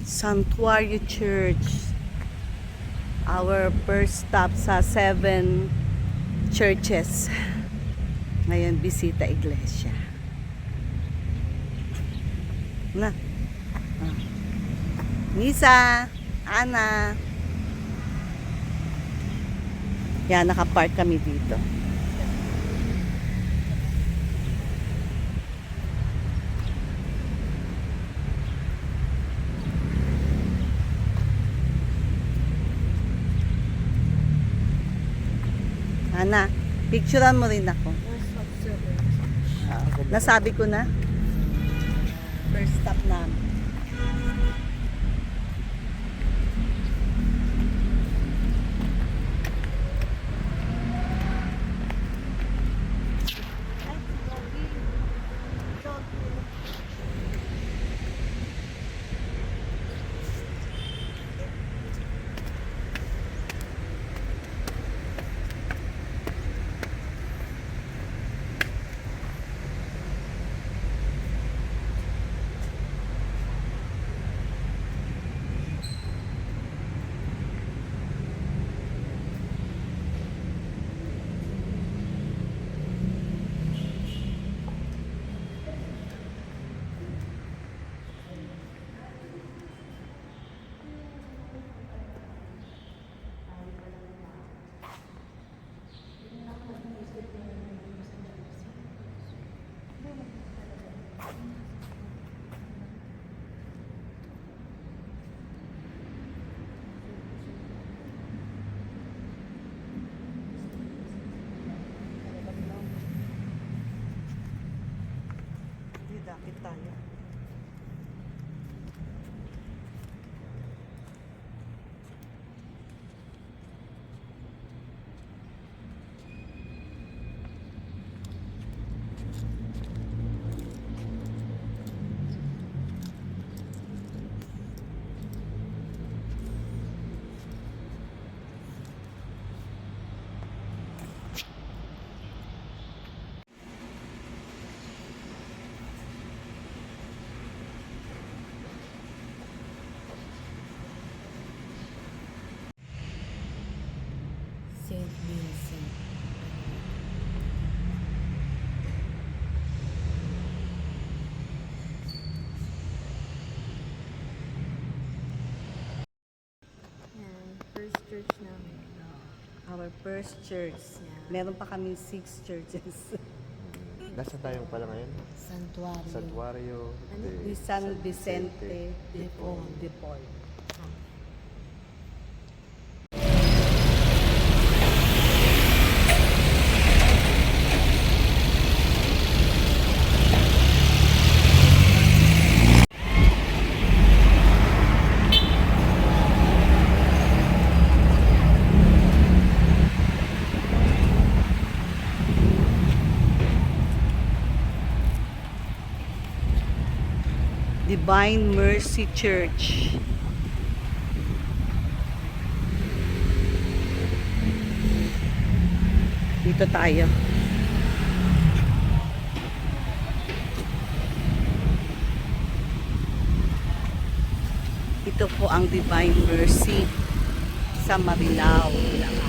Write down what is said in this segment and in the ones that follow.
Santuario Church. Our first stop sa 7 churches. Ngayon, bisita iglesia. Na. Ah. Nisa, Ana. Yan, nakapark kami dito. Ana, picturean mo rin ako. Nasabi ko na. First stop namin. Dakit tayo. St. Vincent. Yan, first church namin. Our first church. Meron pa kami 6 churches. Nasa tayo pala ngayon? Santuario. Santuario Di San Vicente de Paul. de Paul. Divine Mercy Church. Dito tayo. Ito po ang Divine Mercy sa Marilao, Bulacan.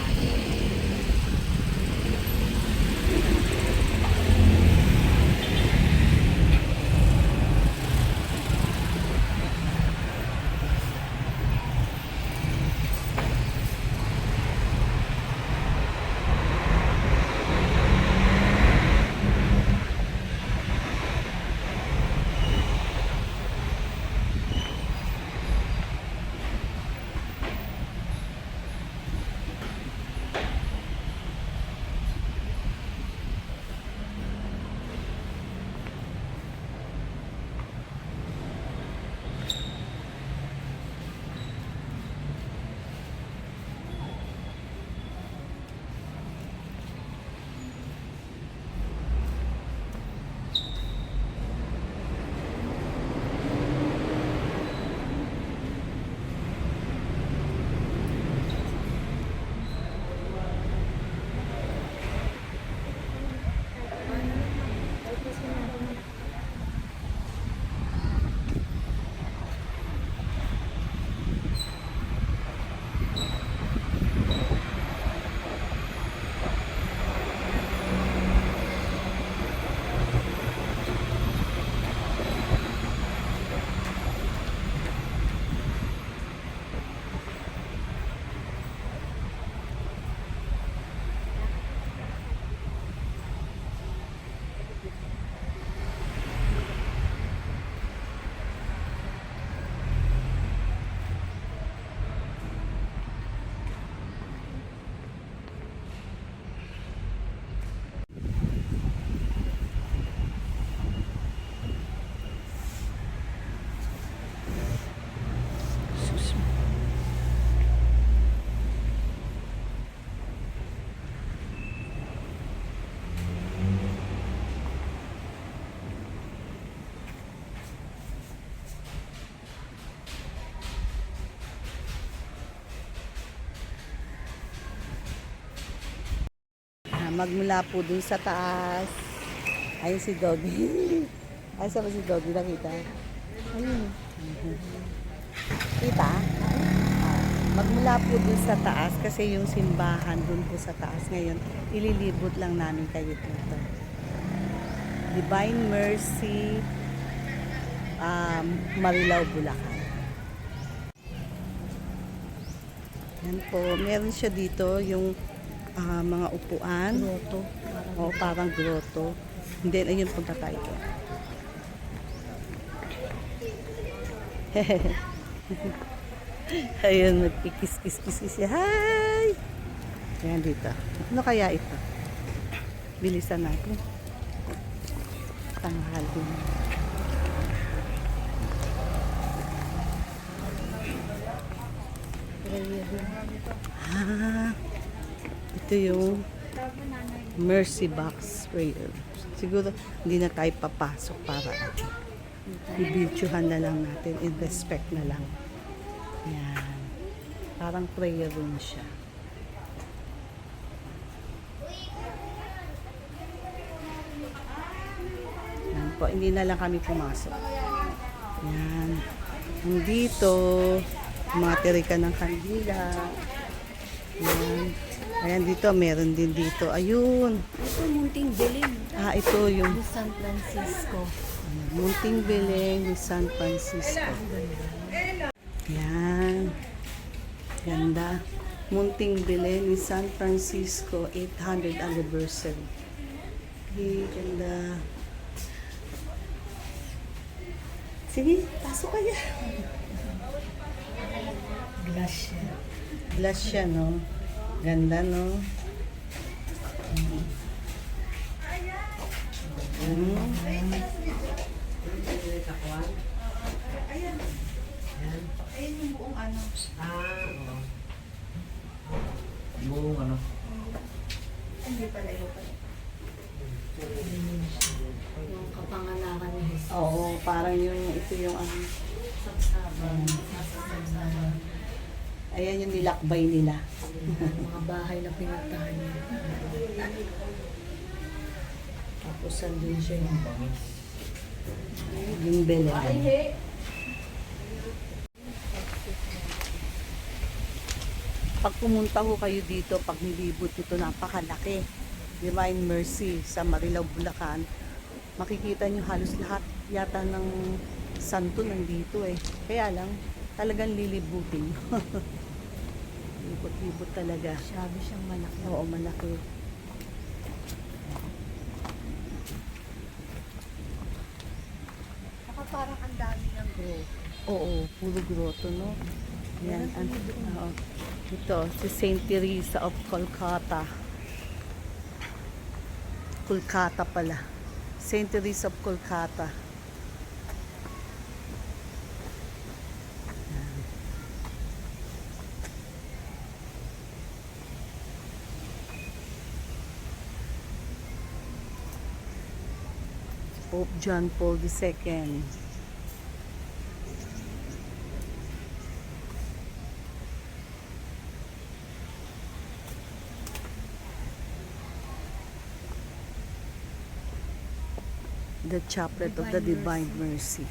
magmula po dun sa taas. Ayun si Doggy. Ay, saan ba si Doggy? Nakita? Ayun. Kita? Magmula po dun sa taas kasi yung simbahan dun po sa taas ngayon, ililibot lang namin kayo dito. Divine Mercy, Marilao, Bulacan. Yan po, meron siya dito yung mga upuan. Grotto. O parang grotto. And then, ayun, punta tayo. Ayun, magkikis-kis-kis siya. Hi! Ayan dito. Ano kaya ito? Bilisan natin. Tanghali. Ito yung Mercy Box Prayer. Siguro hindi na tayo papasok para i-videohan na lang natin, in respect na lang. Yan. Parang prayer room siya. Yan po, hindi na lang kami pumasok. Yan. Nandito, mga tirika ng kandila. Yan. Ayan dito, meron din dito. Ayun. Ito, munting biling. Ito yung Yung San Francisco. Munting Beleng ni San Francisco. Yan. Ganda. Munting Beleng ni San Francisco 800th anniversary. Hey, ganda. Sige, pasok kaya. Glass siya. Glass siya, no? Ganda, no? Ayun yung buong ano. Buong ano? Hindi pala, iba pala. Yung kapanganakan ni Jesus. Oo, parang yung, ito yung ano. Ayan yung nilakbay nila. Mga bahay na pinuntahan niya. Tapos sandun siya yung Belén. Pag pumunta ho kayo dito, pag nilibot ito, napakalaki. Divine Mercy sa Marilao, Bulacan. Makikita nyo halos lahat yata ng santo nandito eh. Kaya lang, talagang lilibutin. Libot-libot talaga. Sabi siyang malaki. Oo, malaki. Saka parang ang dami ng growth. Oo, puro grotto, no? Yan, oo. Ito, si Saint Teresa of Kolkata. Kolkata pala. Saint Teresa of Kolkata. Yan. Pope John Paul II. The Chaplet of the Divine Mercy.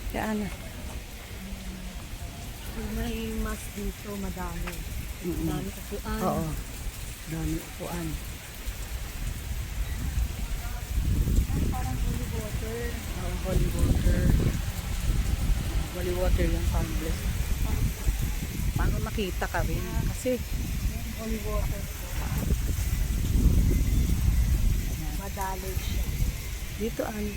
Kaya na. May mas dito, madami. Dami upuan. Oo. Dami upuan. Parang holy water. Holy water. Holy water yung harmless. Para makita ka rin. Kasi, Holy water. Madaloy siya. dito ano.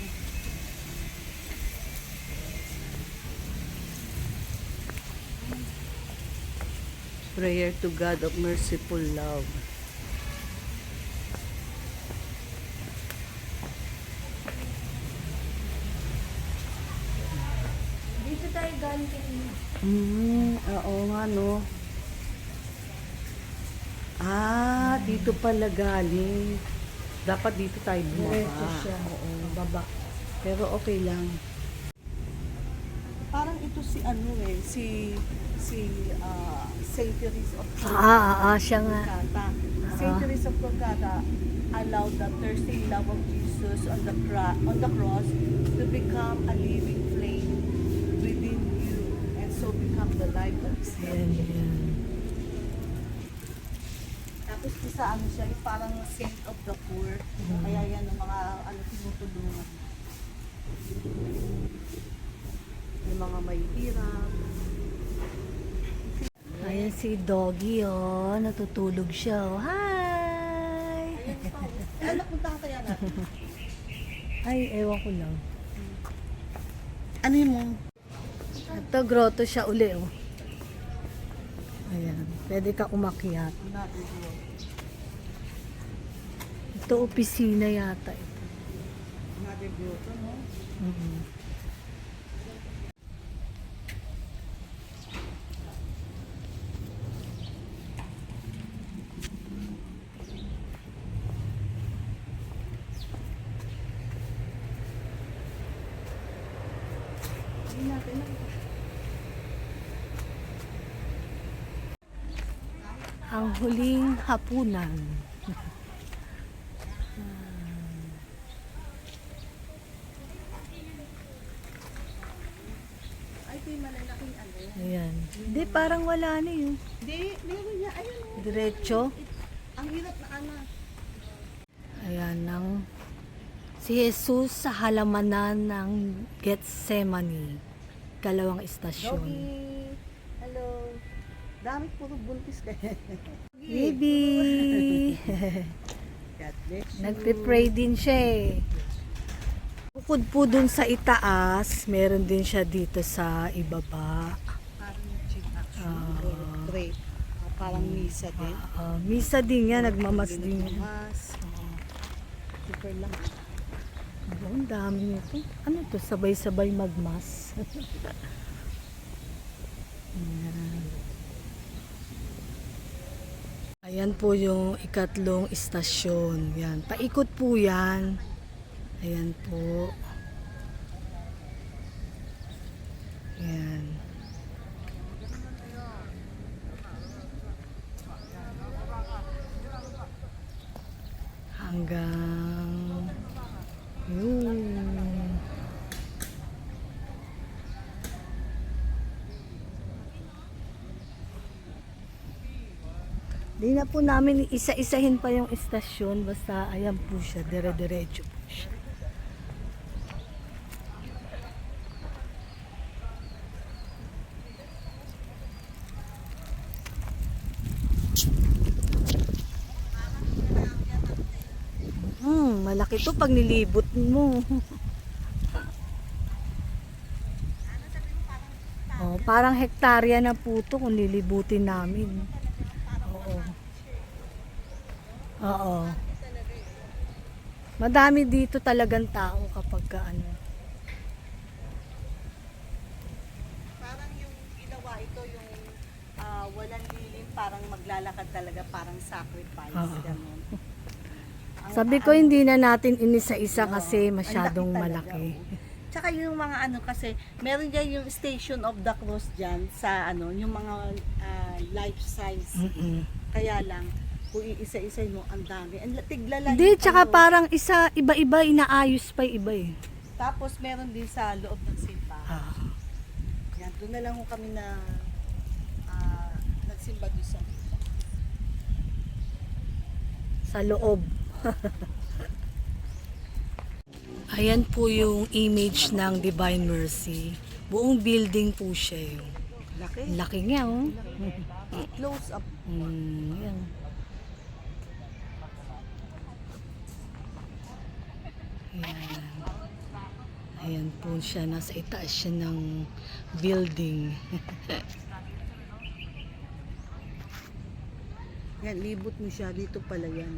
Prayer to God of merciful love. galing kanina. Oo nga, no. Dito pala galing. Dapat dito tayo bumaba. Diretso siya. Oo. Baba. Pero okay lang. Parang ito si Saint Teresa of Siya nga. Calcutta. Saint Teresa of Calcutta allowed the thirsty love of Jesus on the cross to become a living flame within you and so become the life of his Ayan, life. ayan. Tapos isa siya, parang saint of the poor. Kaya yan ang mga tinutulungan. Yung mga may hirap. Ayan si Doggy, oh. Natutulog siya, oh. Hi! Napunta ka kaya natin? Ay, ewan ko lang. Ano yun mo? Ito, grotto siya uli, oh. Ayan. Pwede ka umakyat. Ito, opisina yata ito. Another grotto, no? Mhm. Ang huling hapunan. Ay, ito yung malalaking ano. Ayan. Hindi, parang wala na yun. Hindi, meron niya. Ayun, oh. Diretso. Ang hirap na ano. Ayan, si Jesus sa halamanan ng Gethsemane. Kalawang istasyon. Doggy. Hello. Dami puro buntis kayo. Baby! God bless you. Nagpe-pray din siya eh. Bukod po dun sa itaas, meron din siya dito sa ibaba. Parang chill action. Or pray. Parang misa din. Misa din yan, nagmamas din. Mas. Super lang. Ang dami nito. Ano to? Sabay-sabay magmas. Ayan. Ayan po yung ikatlong istasyon. Yan. Paikot po yan. Ayan po. Ayan. Hanggang yun. Di na po namin isa-isahin pa yung istasyon. Basta ayan po siya. Dire-diretso po siya. Malaki to pag nilibot mo. Oh, parang hektarya na po to kung lilibutin namin. Oo. Oo. Madami dito talagang tao kapag ano. Parang yung ginawa ito, yung walang lilim, parang maglalakad talaga, parang sacrifice. Ganun. Sabi ko hindi na natin inisa-isa kasi Ang masyadong laki talaga, malaki. oo. Tsaka yung mga ano kasi, meron dyan yung Station of the Cross dyan sa ano, yung mga life size. Mm-mm. Kaya lang, kung iisa-isa mo, ang dami. Tigla lang Hindi, yung tsaka ano. parang isa, iba-iba, inaayos pa yung iba eh. Tapos meron din sa loob ng simbahan. Yan, doon na lang ho kami na nagsimba doon Sa loob. Ayan po yung image ng Divine Mercy. Buong building po siya yung laki. laki niya, oh. Close up. Yan. Ayan. Ayan po siya. Nasa itaas siya ng building. Yan, libot mo siya. Dito pala yan.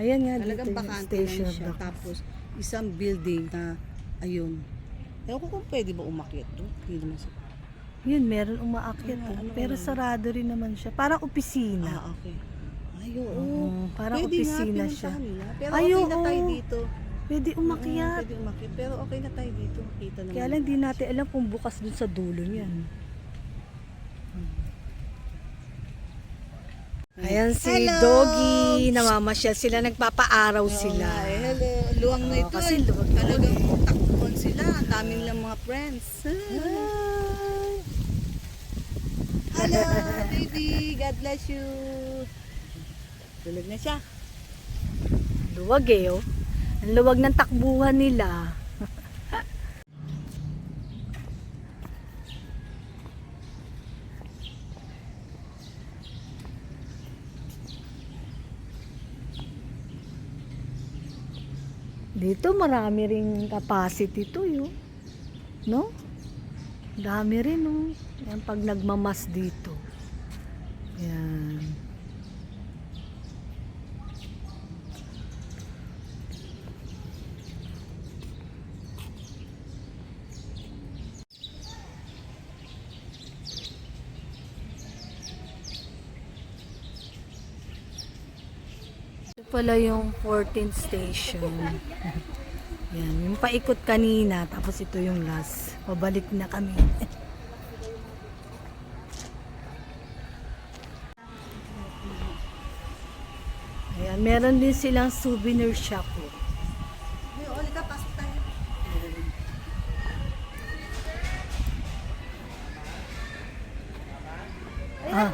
Ayan nga, dito Talagang yung bakante station lang of siya. the Tapos, isang building na, ayun. Ewan ko kung pwede ba umakyat to. Hindi naman siya. Yun, meron umaakyat. Ano Pero yan? sarado rin naman siya. Parang opisina. Okay. Ay, oo. Oo, parang Pwede opisina nga, siya. pinuntahan nila. Pero Ay, okay na oo. tayo dito. Pwede umakyat. Pwede umakyat. Pero okay na tayo dito. Kita naman. Kaya lang di natin alam kung bukas dun sa dulo niyan. Ayan si Hello! Doggy. Namamasyal sila. Nagpapaaraw sila. Ay, hello. Luwang na Oo, ito. kasi eh. luwag na Talagang takbuhan sila. Ang daming lang mga friends. Hello, baby. God bless you. Tulog na siya. Luwag eh, oh. Ang luwag ng takbuhan nila. Dito marami ring capacity to, yun. No? Dami rin, no? Yan pag nagmamas dito. Yan. Ito pala yung 14th station. Yan, yung paikot kanina, tapos ito yung last. Pabalik na kami. Ayan, meron din silang souvenir shop. Hey, Olga, pasok tayo. Ah.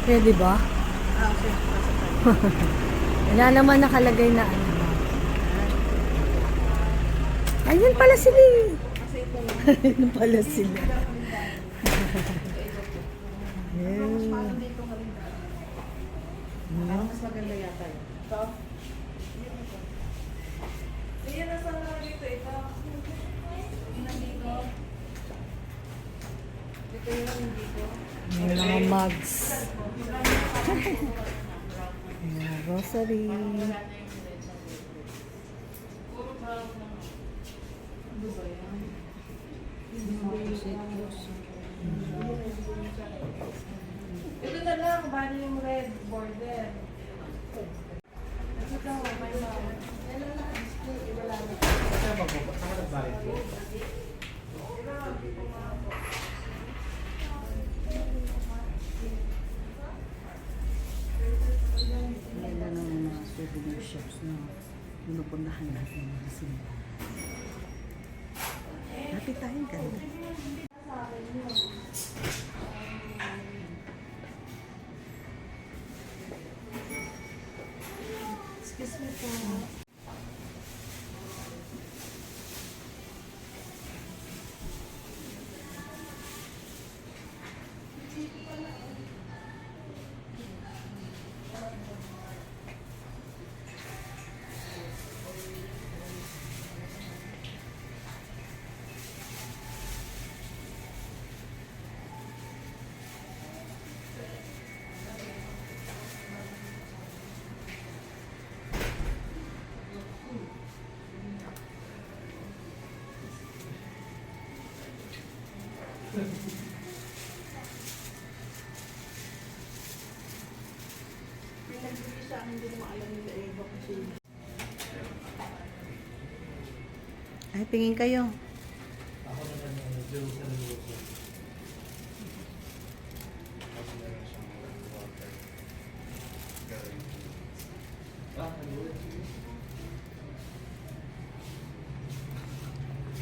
Pwede ba? Okay. Pasok tayo. Wala naman nakalagay na ano. Ayun pala sila eh. Ayun pala sila. Ayun. Parang mas maganda yata yun. Ito? Ayan, nasa na dito. Ito. Nandito. Dito yung dito. May mga mugs. Ayan, rosary. Ito na lang, bali yung red border. Ito daw, may mom. Yan lang display, iba lang. Yan na ng mga souvenir shops na pinupuntahan natin mga simbahan. Lapit tayong ganda. Excuse me po. Pinagbigay sa akin, hindi mo alam nila Eva kasi. Ay, tingin kayo. Ako naman yung Joe sa luto. Tapos meron siyang water.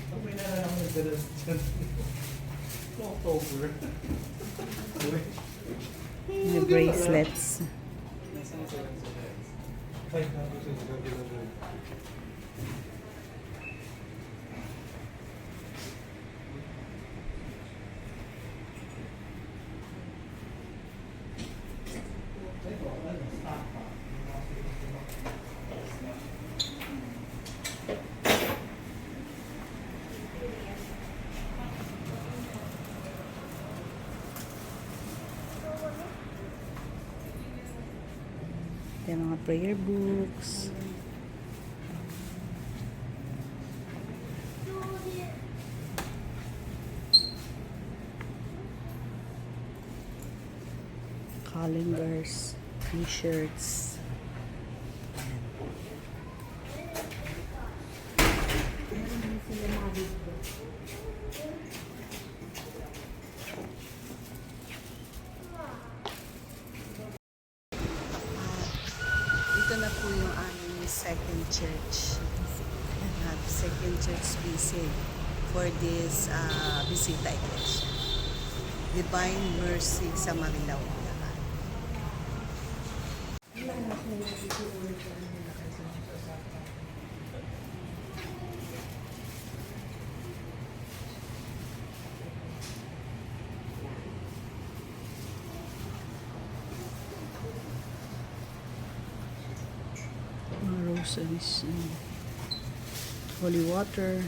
Ang may nalala ko yung dalas dyan. October. Yung bracelets. Nasaan sila sa heads? 500 sa gabi na doon. Yung mga prayer books. Calendars, t-shirts. Ito na po yung aming second church. Second church visit for this Bisita Iglesia. Divine Mercy sa Marilao. Rosaries, holy water.